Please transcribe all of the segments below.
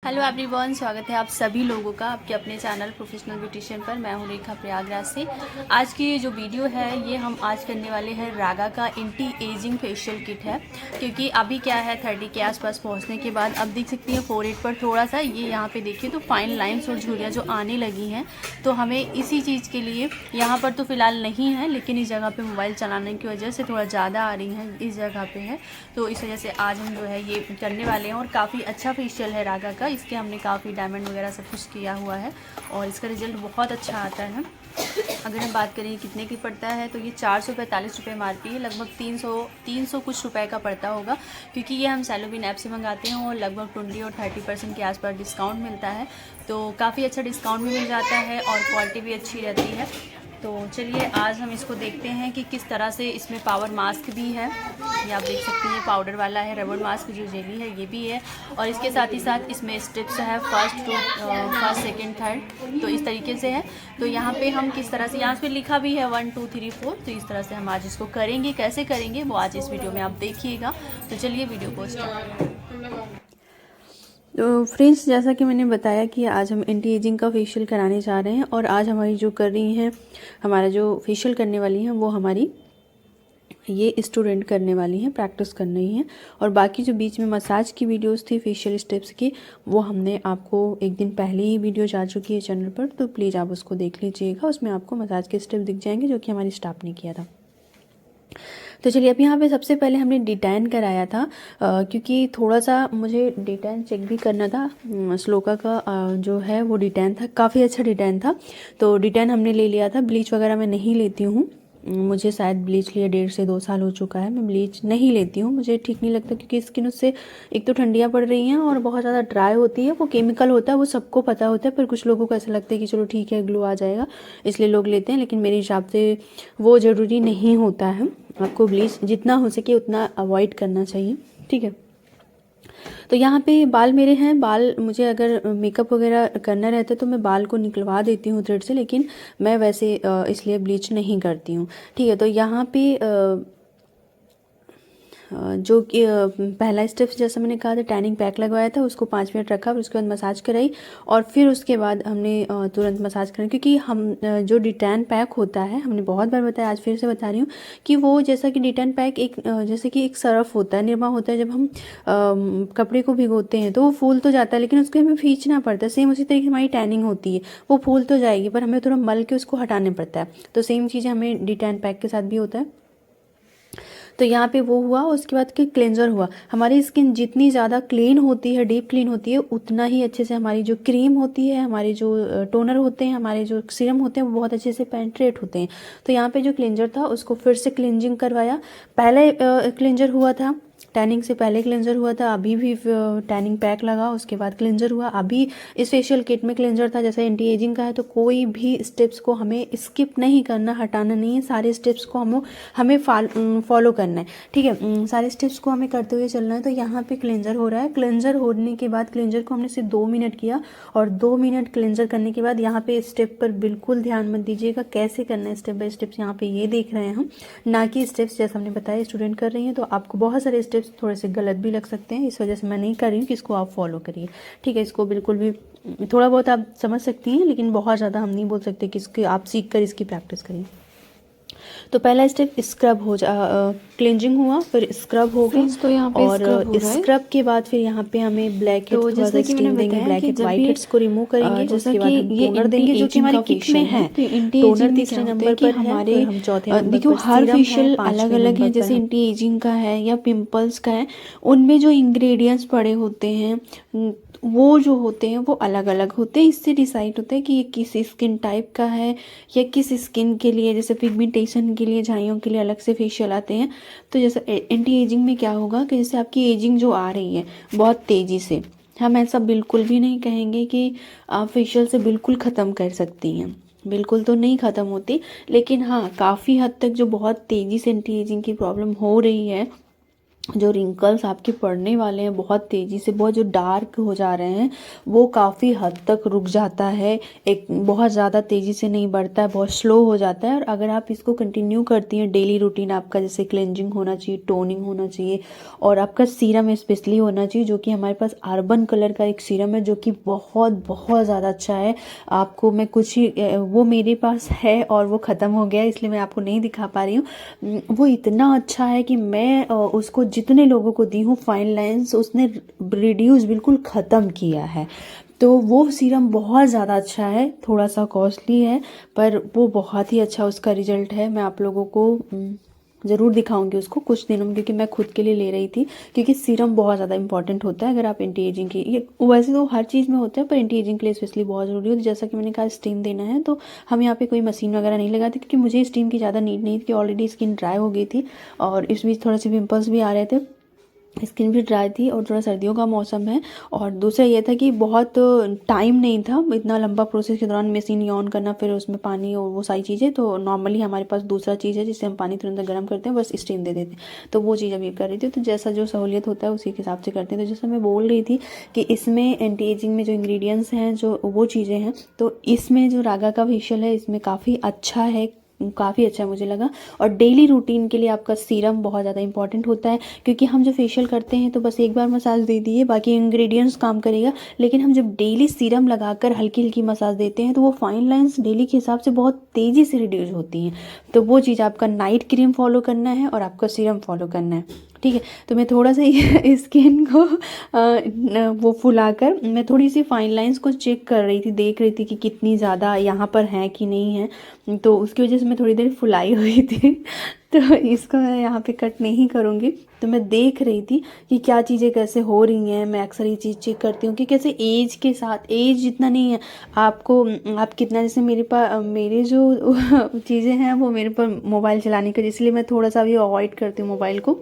Hello everyone, स्वागत है आप सभी लोगों का आपके अपने चैनल प्रोफेशनल ब्यूटिशियन पर। मैं हूं रेखा प्रयागराज से। आज की जो वीडियो है ये हम आज करने वाले हैं रागा का एंटी एजिंग फेशियल किट है। क्योंकि अभी क्या है 30 के आसपास पहुंचने के बाद अब देख सकती हैं फोरहेड पर थोड़ा सा ये यहाँ पे देखिए तो फाइन लाइन्स और झुर्रियाँ जो आने लगी हैं। तो हमें इसी चीज़ के लिए यहाँ पर तो फ़िलहाल नहीं है, लेकिन इस जगह पर मोबाइल चलाने की वजह से थोड़ा ज़्यादा आ रही हैं, इस जगह पर है। तो इस वजह से आज हम जो है ये करने वाले हैं और काफ़ी अच्छा फेशियल है रागा का। इसके हमने काफ़ी डायमंड वगैरह सब कुछ किया हुआ है और इसका रिज़ल्ट बहुत अच्छा आता है। अगर हम बात करें कितने की पड़ता है तो ये 445 रुपये MRP है, लगभग 300 कुछ रुपए का पड़ता होगा। क्योंकि ये हम सेलोबिन ऐप से मंगाते हैं और लगभग 20 और 30% के आसपास डिस्काउंट मिलता है। तो काफ़ी अच्छा डिस्काउंट भी मिल जाता है और क्वालिटी भी अच्छी रहती है। तो चलिए आज हम इसको देखते हैं कि किस तरह से इसमें पावर मास्क भी है, ये आप देख सकती हैं पाउडर वाला है, रबर मास्क जो जेली है ये भी है, और इसके साथ ही साथ इसमें स्टेप्स है फर्स्ट सेकंड थर्ड, तो इस तरीके से है। तो यहाँ पे हम किस तरह से, यहाँ पे लिखा भी है 1 2 3 4, तो इस तरह से हम आज इसको करेंगे। कैसे करेंगे वो आज इस वीडियो में आप देखिएगा। तो चलिए वीडियो को स्टार्ट। तो फ्रेंड्स, जैसा कि मैंने बताया कि आज हम एंटी एजिंग का फेशियल कराने जा रहे हैं और आज हमारी जो कर रही हैं, हमारा जो फेशियल करने वाली हैं वो हमारी ये स्टूडेंट करने वाली हैं, प्रैक्टिस कर रही हैं। और बाकी जो बीच में मसाज की वीडियोस थी फेशियल स्टेप्स की, वो हमने आपको एक दिन पहले ही वीडियो जा चुकी है चैनल पर, तो प्लीज़ आप उसको देख लीजिएगा। उसमें आपको मसाज के स्टेप दिख जाएंगे जो कि हमारी स्टाफ ने किया था। तो चलिए, अब यहाँ पे सबसे पहले हमने डिटैन कराया था क्योंकि थोड़ा सा मुझे डिटैन चेक भी करना था। श्लोका का जो है वो डिटैन था, काफ़ी अच्छा डिटैन था, तो डिटैन हमने ले लिया था। ब्लीच वगैरह मैं नहीं लेती हूँ, मुझे शायद ब्लीच लिए 1.5 से 2 साल हो चुका है। मैं ब्लीच नहीं लेती हूँ, मुझे ठीक नहीं लगता क्योंकि स्किन उससे एक तो ठंडियाँ पड़ रही हैं और बहुत ज़्यादा ड्राई होती है। वो केमिकल होता है, वो सबको पता होता है, पर कुछ लोगों को ऐसा लगता है कि चलो ठीक है ग्लो आ जाएगा इसलिए लोग लेते हैं, लेकिन मेरे हिसाब से वो ज़रूरी नहीं होता है। आपको ब्लीच जितना हो सके उतना अवॉइड करना चाहिए, ठीक है। तो यहाँ पे बाल मेरे हैं, बाल मुझे अगर मेकअप वगैरह करना रहता है तो मैं बाल को निकलवा देती हूँ थ्रेड से, लेकिन मैं वैसे इसलिए ब्लीच नहीं करती हूँ, ठीक है। तो यहाँ पे जो कि पहला स्टेप जैसा मैंने कहा था, टैनिंग पैक लगवाया था, उसको 5 मिनट रखा, फिर उसके बाद मसाज कराई और फिर उसके बाद हमने तुरंत मसाज कराई। क्योंकि हम जो डिटैन पैक होता है, हमने बहुत बार बताया, आज फिर से बता रही हूँ कि वो जैसा कि डिटैन पैक एक जैसे कि एक सरफ होता है, निरमा होता है। जब हम कपड़े को भिगोते हैं तो वो फूल तो जाता है, लेकिन उसको हमें खींचना पड़ता है। सेम उसी तरीके हमारी टैनिंग होती है, वो फूल तो जाएगी पर हमें थोड़ा मल के उसको हटाना पड़ता है। तो सेम चीज़ हमें डिटैन पैक के साथ भी होता है। तो यहाँ पे वो हुआ, उसके बाद कि क्लेंजर हुआ। हमारी स्किन जितनी ज़्यादा क्लीन होती है, डीप क्लीन होती है, उतना ही अच्छे से हमारी जो क्रीम होती है, हमारे जो टोनर होते हैं, हमारे जो सीरम होते हैं, वो बहुत अच्छे से पेनिट्रेट होते हैं। तो यहाँ पे जो क्लेंजर था उसको फिर से क्लिनजिंग करवाया। पहले क्लेंजर हुआ था, टैनिंग से पहले क्लेंजर हुआ था, अभी भी टैनिंग पैक लगा, उसके बाद क्लेंजर हुआ। अभी इस फेशियल किट में क्लेंजर था, जैसे एंटी एजिंग का है तो कोई भी स्टेप्स को हमें स्किप नहीं करना, हटाना नहीं है। सारे स्टेप्स को हमें फॉलो करना है, ठीक है। सारे स्टेप्स को हमें करते हुए चलना है। तो यहाँ पे क्लेंजर हो रहा है। क्लेंजर होने के बाद क्लेंजर को हमने सिर्फ 2 मिनट किया और 2 मिनट क्लेंजर करने के बाद यहाँ पे स्टेप पर बिल्कुल ध्यान मत दीजिएगा, कैसे करना है स्टेप बाय स्टेप्स यहाँ पे ये देख रहे हैं हम, ना कि स्टेप्स जैसा हमने बताया स्टूडेंट कर रही हैं। तो आपको बहुत सारे स्टेप्स थोड़े से गलत भी लग सकते हैं, इस वजह से मैं नहीं कर रही हूँ कि इसको आप फॉलो करिए, ठीक है। इसको बिल्कुल भी थोड़ा बहुत आप समझ सकती हैं, लेकिन बहुत ज़्यादा हम नहीं बोल सकते कि इसके आप सीख कर इसकी प्रैक्टिस करिए। तो पहला स्टेप स्क्रब हो जा, क्लेंजिंग हुआ, फिर स्क्रब होगा। तो यहाँ पे और स्क्रब के बाद फिर यहाँ पे हमें ब्लैक हेड्स को थोड़ा सा स्टीम देंगे, ब्लैक हेड वाइट हेड्स को रिमूव करेंगे। उसके बाद हम टोनर देंगे जो कि हमारी किट में है। टोनर तीसरे नंबर पर हमारे, हम चौथे नंबर देखो पर हर सीरम फेशियल है, अलग अलग है। जैसे एंटी एजिंग का है या पिंपल्स का है, उनमें जो इंग्रेडिएंट्स पड़े होते हैं वो जो होते हैं वो अलग अलग होते हैं। इससे डिसाइड होता है कि ये किस स्किन टाइप का है या किस स्किन के लिए, जैसे पिगमेंटेशन के लिए, झाइयों के लिए अलग से फेशियल आते हैं। तो जैसे एंटी एजिंग में क्या होगा कि जैसे आपकी एजिंग जो आ रही है बहुत तेज़ी से, हम ऐसा बिल्कुल भी नहीं कहेंगे कि आप फेशियल से बिल्कुल ख़त्म कर सकती हैं, बिल्कुल तो नहीं ख़त्म होती, लेकिन हाँ काफ़ी हद तक जो बहुत तेज़ी से एंटी एजिंग की प्रॉब्लम हो रही है जो रिंकल्स आपके पड़ने वाले हैं बहुत तेज़ी से, बहुत जो डार्क हो जा रहे हैं, वो काफ़ी हद तक रुक जाता है। एक बहुत ज़्यादा तेज़ी से नहीं बढ़ता है, बहुत स्लो हो जाता है। और अगर आप इसको कंटिन्यू करती हैं, डेली रूटीन आपका जैसे क्लेंजिंग होना चाहिए, टोनिंग होना चाहिए, और आपका सीरम स्पेशली होना चाहिए, जो कि हमारे पास अर्बन कलर का एक सीरम है जो कि बहुत बहुत ज़्यादा अच्छा है। आपको मैं कुछ ही वो मेरे पास है और वो ख़त्म हो गया है, इसलिए मैं आपको नहीं दिखा पा रही हूँ। वो इतना अच्छा है कि मैं उसको जितने लोगों को दी हूँ फाइन लाइंस, उसने रिड्यूस बिल्कुल ख़त्म किया है। तो वो सीरम बहुत ज़्यादा अच्छा है, थोड़ा सा कॉस्टली है पर वो बहुत ही अच्छा उसका रिजल्ट है। मैं आप लोगों को ज़रूर दिखाऊंगी उसको कुछ दिनों में, क्योंकि मैं खुद के लिए ले रही थी, क्योंकि सीरम बहुत ज़्यादा इंपॉर्टेंट होता है अगर आप एंटी एजिंग की, ये वैसे तो हर चीज़ में होता है पर एंटी एजिंग के लिए स्पेशली बहुत ज़रूरी होती है। जैसा कि मैंने कहा स्टीम देना है, तो हम यहाँ पे कोई मशीन वगैरह नहीं लगाते, क्योंकि मुझे स्टीम की ज़्यादा नीड नहीं थी, कि ऑलरेडी स्किन ड्राई हो गई थी और इस बीच थोड़े से पिंपल्स भी आ रहे थे, स्किन भी ड्राई थी और थोड़ा सर्दियों का मौसम है। और दूसरा ये था कि बहुत टाइम नहीं था, इतना लंबा प्रोसेस के दौरान मशीन ऑन करना, फिर उसमें पानी और वो सारी चीज़ें। तो नॉर्मली हमारे पास दूसरा चीज़ है जिससे हम पानी तुरंत गर्म करते हैं, बस स्टीम दे देते हैं। तो वो चीज़ अभी कर रही थी, तो जैसा जो सहूलियत होता है उसी के हिसाब से करते हैं। तो जैसा मैं बोल रही थी कि इसमें एंटी एजिंग में जो इंग्रेडिएंट्स हैं, जो वो चीज़ें हैं, तो इसमें जो रागा का फेशियल है इसमें काफ़ी अच्छा है, काफ़ी अच्छा मुझे लगा। और डेली रूटीन के लिए आपका सीरम बहुत ज़्यादा इंपॉर्टेंट होता है, क्योंकि हम जो फेशियल करते हैं तो बस एक बार मसाज दे दिए, बाकी इंग्रेडिएंट्स काम करेगा। लेकिन हम जब डेली सीरम लगाकर हल्की हल्की मसाज देते हैं तो वो फाइन लाइंस डेली के हिसाब से बहुत तेज़ी से रिड्यूस होती हैं। तो वो चीज़ आपका नाइट क्रीम फॉलो करना है और आपका सीरम फॉलो करना है, ठीक है। तो मैं थोड़ा सा स्किन को वो फुलाकर मैं थोड़ी सी फाइन लाइंस को चेक कर रही थी, देख रही थी कि कितनी ज़्यादा यहाँ पर है कि नहीं है, तो उसकी वजह से मैं थोड़ी देर फुलाई हुई थी। तो इसको मैं यहाँ पे कट नहीं करूँगी। तो मैं देख रही थी कि क्या चीज़ें कैसे हो रही हैं। मैं अक्सर ये चीज़ चेक करती हूँ कि कैसे एज के साथ, एज जितना नहीं है आपको, आप कितना, जैसे मेरे जो चीज़ें हैं वो मेरे पर मोबाइल चलाने का, इसलिए मैं थोड़ा सा भी अवॉइड करती हूँ मोबाइल को,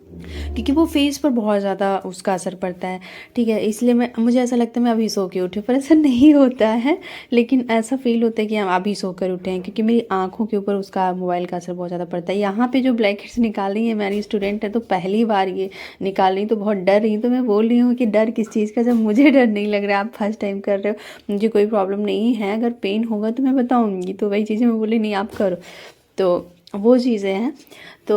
क्योंकि वो फेस पर बहुत ज़्यादा उसका असर पड़ता है, ठीक है। इसलिए मुझे ऐसा लगता है मैं अभी सो के उठी, पर ऐसा नहीं होता है, लेकिन ऐसा फील होता है कि हम अभी सो कर उठे हैं, क्योंकि मेरी आंखों के ऊपर उसका मोबाइल का असर बहुत ज़्यादा पड़ता है। यहाँ पे जो ब्लैक हेड्स निकाल रही है मेरी स्टूडेंट है, तो पहली बार ये निकाल रही, तो बहुत डर रही। तो मैं बोल रही हूँ कि डर किस चीज़ का, जब मुझे डर नहीं लग रहा है, आप फर्स्ट टाइम कर रहे हो, मुझे कोई प्रॉब्लम नहीं है, अगर पेन होगा तो मैं बताऊँगी। तो वही चीज़ें मैं बोली नहीं आप करो, तो वो चीज़ें हैं। तो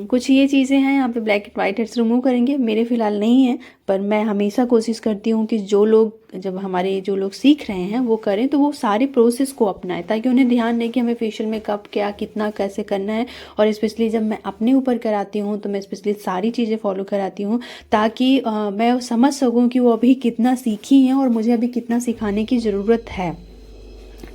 कुछ ये चीज़ें हैं यहाँ पे। Black and white heads remove करेंगे, मेरे फ़िलहाल नहीं है, पर मैं हमेशा कोशिश करती हूँ कि जो लोग, जब हमारे जो लोग सीख रहे हैं वो करें, तो वो सारे प्रोसेस को अपनाएं, ताकि उन्हें ध्यान रहे कि हमें फेशियल में कब क्या कितना कैसे करना है। और स्पेशली जब मैं अपने ऊपर कराती हूँ तो मैं स्पेशली सारी चीज़ें फॉलो कराती हूँ, ताकि मैं समझ सकूँ कि वो अभी कितना सीखी हैं और मुझे अभी कितना सिखाने की ज़रूरत है,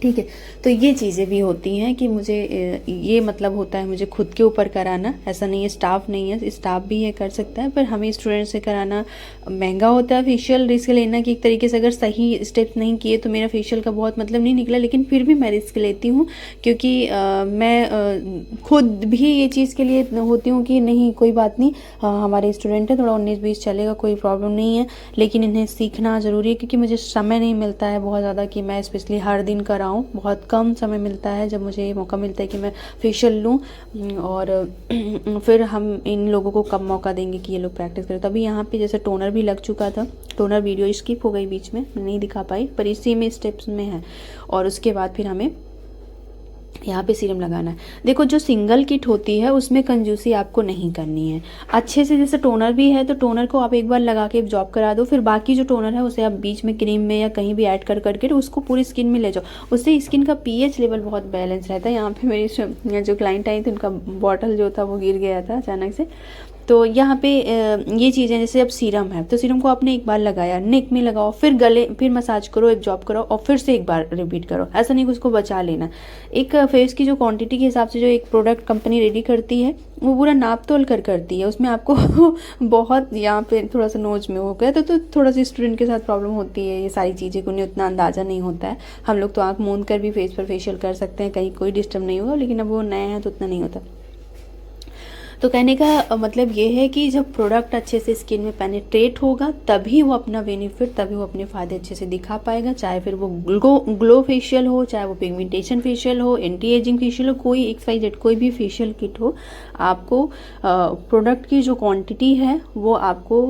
ठीक है। तो ये चीज़ें भी होती हैं कि मुझे ये मतलब होता है मुझे खुद के ऊपर कराना, ऐसा नहीं है स्टाफ नहीं है, स्टाफ भी ये कर सकता है, पर हमें स्टूडेंट से कराना महंगा होता है। फेशियल रिस्क लेना कि एक तरीके से अगर सही स्टेप्स नहीं किए तो मेरा फेशियल का बहुत मतलब नहीं निकला, लेकिन फिर भी मैं रिस्क लेती हूँ, क्योंकि मैं खुद भी ये चीज़ के लिए होती हूँ कि नहीं कोई बात नहीं, हमारे स्टूडेंट है, थोड़ा 19-20 चलेगा, कोई प्रॉब्लम नहीं है, लेकिन इन्हें सीखना ज़रूरी है, क्योंकि मुझे समय नहीं मिलता है बहुत ज़्यादा कि मैं स्पेशली हर दिन कराऊँ। बहुत कम समय मिलता है जब मुझे मौका मिलता है कि मैं फेशियल लूँ, और फिर हम इन लोगों को कब मौका देंगे कि ये लोग प्रैक्टिस करें। तभी यहाँ पे जैसे टोनर भी लग चुका था, टोनर वीडियो स्किप हो गई बीच में, मैं नहीं दिखा पाई, पर इसी में स्टेप्स में है। और उसके बाद फिर हमें यहाँ पे सीरम लगाना है। देखो जो सिंगल किट होती है उसमें कंजूसी आपको नहीं करनी है, अच्छे से, जैसे टोनर भी है तो टोनर को आप एक बार लगा के एब्जॉर्ब करा दो, फिर बाकी जो टोनर है उसे आप बीच में क्रीम में या कहीं भी ऐड कर करके उसको पूरी स्किन में ले जाओ, उससे स्किन का पीएच लेवल बहुत बैलेंस रहता है। यहाँ पे मेरी जो क्लाइंट आई थी उनका बॉटल जो था वो गिर गया था अचानक से। तो यहाँ पे ये चीज़ें, जैसे अब सीरम है तो सीरम को आपने एक बार लगाया, नेक में लगाओ, फिर गले, फिर मसाज करो, एब्जॉर्ब करो और फिर से एक बार रिपीट करो, ऐसा नहीं कि उसको बचा लेना। एक फेस की जो क्वांटिटी के हिसाब से जो एक प्रोडक्ट कंपनी रेडी करती है वो पूरा नाप तोल कर करती है, उसमें आपको बहुत यहाँ पे थोड़ा सा नोज में हो गया तो थोड़ा सा स्टूडेंट के साथ प्रॉब्लम होती है, ये सारी चीज़ें को उन्हें उतना अंदाज़ा नहीं होता है। हम लोग तो आँख मूंद कर भी फेस पर फेशियल कर सकते हैं, कहीं कोई डिस्टर्ब नहीं होगा, लेकिन अब वो नए हैं तो उतना नहीं होता। तो कहने का मतलब ये है कि जब प्रोडक्ट अच्छे से स्किन में पेनिट्रेट होगा तभी वो अपना बेनिफिट, तभी वो अपने फ़ायदे अच्छे से दिखा पाएगा। चाहे फिर वो ग्लो फेशियल हो, चाहे वो पिगमेंटेशन फेशियल हो, एंटी एजिंग फेशियल हो, कोई XYZ कोई भी फेशियल किट हो, आपको प्रोडक्ट की जो क्वांटिटी है वो आपको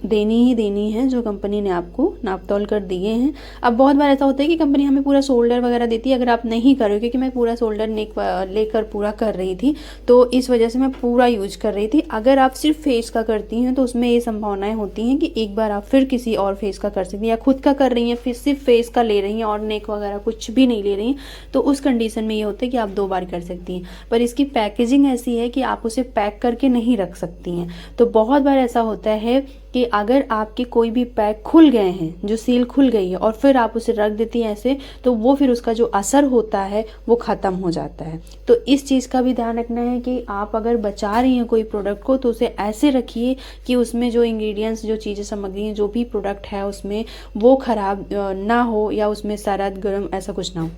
देनी ही देनी है जो कंपनी ने आपको नाप तौल कर दिए हैं। अब बहुत बार ऐसा होता है कि कंपनी हमें पूरा शोल्डर वगैरह देती है, अगर आप नहीं करो, क्योंकि मैं पूरा शोल्डर नेक लेकर पूरा कर रही थी तो इस वजह से मैं पूरा यूज कर रही थी। अगर आप सिर्फ फेस का करती हैं तो उसमें ये संभावनाएं होती हैं कि एक बार आप फिर किसी और फेस का कर सकती हैं, या खुद का कर रही हैं फिर सिर्फ फेस का ले रही हैं और नेक वगैरह कुछ भी नहीं ले रही हैं, तो उस कंडीशन में ये होता है कि आप 2 बार कर सकती हैं। पर इसकी पैकेजिंग ऐसी है कि आप उसे पैक करके नहीं रख सकती हैं। तो बहुत बार ऐसा होता है कि अगर आपके कोई भी पैक खुल गए हैं, जो सील खुल गई है, और फिर आप उसे रख देती हैं ऐसे, तो वो फिर उसका जो असर होता है वो ख़त्म हो जाता है। तो इस चीज़ का भी ध्यान रखना है कि आप अगर बचा रही हैं कोई प्रोडक्ट को तो उसे ऐसे रखिए कि उसमें जो इंग्रेडिएंट्स, जो चीज़ें, सामग्री हैं, जो भी प्रोडक्ट है उसमें वो ख़राब ना हो, या उसमें सरद गर्म ऐसा कुछ ना हो।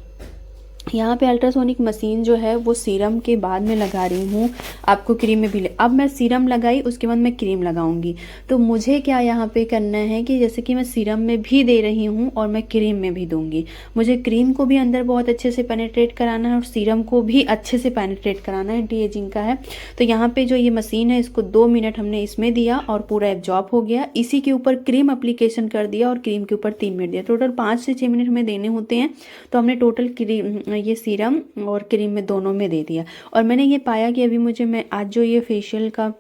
यहाँ पे अल्ट्रासोनिक मशीन जो है वो सीरम के बाद में लगा रही हूँ, आपको क्रीम में भी अब मैं सीरम लगाई उसके बाद मैं क्रीम लगाऊंगी। तो मुझे क्या यहाँ पे करना है कि जैसे कि मैं सीरम में भी दे रही हूँ और मैं क्रीम में भी दूंगी, मुझे क्रीम को भी अंदर बहुत अच्छे से पेनिट्रेट कराना है और सीरम को भी अच्छे से पेनिट्रेट कराना है, एंटी एजिंग का है। तो यहाँ पे जो ये मशीन है इसको 2 मिनट हमने इसमें दिया और पूरा एब्जॉर्ब हो गया। इसी के ऊपर क्रीम अप्लीकेशन कर दिया और क्रीम के ऊपर 3 मिनट दिया, टोटल 5 से 6 मिनट हमें देने होते हैं। तो हमने टोटल क्रीम, ये सीरम और क्रीम में दोनों में दे दिया। और मैंने ये पाया कि अभी मैं आज जो ये फेशियल का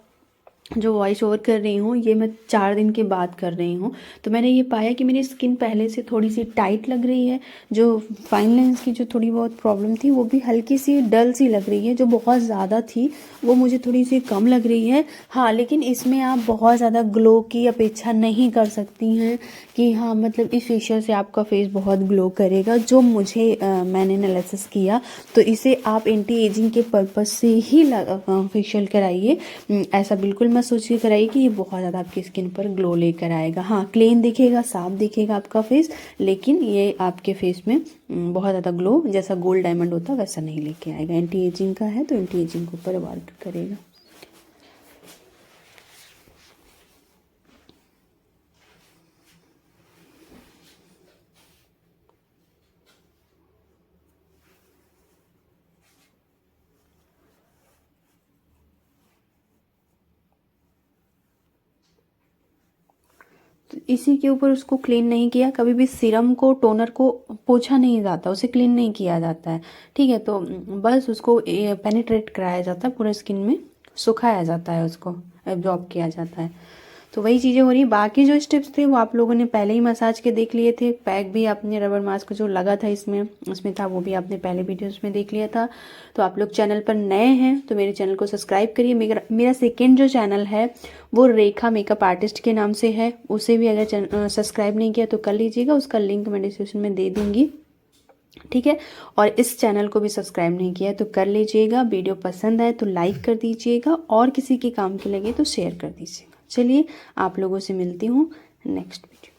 जो वॉइस ओवर कर रही हूँ ये मैं 4 दिन के बाद कर रही हूँ, तो मैंने ये पाया कि मेरी स्किन पहले से थोड़ी सी टाइट लग रही है, जो फाइन लाइंस की जो थोड़ी बहुत प्रॉब्लम थी वो भी हल्की सी डल सी लग रही है, जो बहुत ज़्यादा थी वो मुझे थोड़ी सी कम लग रही है। हाँ, लेकिन इसमें आप बहुत ज़्यादा ग्लो की अपेक्षा नहीं कर सकती हैं कि हाँ मतलब इस फेशियल से आपका फेस बहुत ग्लो करेगा। जो मुझे मैंने एनालिसिस किया तो इसे आप एंटी एजिंग के पर्पज़ से ही फेशियल कराइए, ऐसा बिल्कुल मत सोचिए कराइए कि ये बहुत ज़्यादा आपकी स्किन पर ग्लो लेकर आएगा। हाँ, क्लीन दिखेगा, साफ दिखेगा आपका फेस, लेकिन ये आपके फेस में बहुत ज़्यादा ग्लो जैसा गोल्ड डायमंड होता है वैसा नहीं लेके आएगा। एंटी एजिंग का है तो एंटी एजिंग के ऊपर वर्क करेगा। तो इसी के ऊपर उसको क्लीन नहीं किया, कभी भी सीरम को, टोनर को पोंछा नहीं जाता, उसे क्लीन नहीं किया जाता है, ठीक है। तो बस उसको पेनिट्रेट कराया जाता है, पूरे स्किन में सुखाया जाता है, उसको एब्जॉर्ब किया जाता है। तो वही चीज़ें हो रही। बाकी जो स्टेप्स थे वो आप लोगों ने पहले ही मसाज के देख लिए थे। पैक भी आपने रबर मास्क जो लगा था इसमें था, वो भी आपने पहले वीडियोस में देख लिया था। तो आप लोग चैनल पर नए हैं तो मेरे चैनल को सब्सक्राइब करिए। मेरा सेकेंड जो चैनल है वो रेखा मेकअप आर्टिस्ट के नाम से है, उसे भी अगर सब्सक्राइब नहीं किया तो कर लीजिएगा, उसका लिंक मैं डिस्क्रिप्शन में दे दूँगी, ठीक है। और इस चैनल को भी सब्सक्राइब नहीं किया है तो कर लीजिएगा। वीडियो पसंद आए तो लाइक कर दीजिएगा और किसी के काम के लगे तो शेयर कर दीजिएगा। चलिए, आप लोगों से मिलती हूँ नेक्स्ट वीडियो।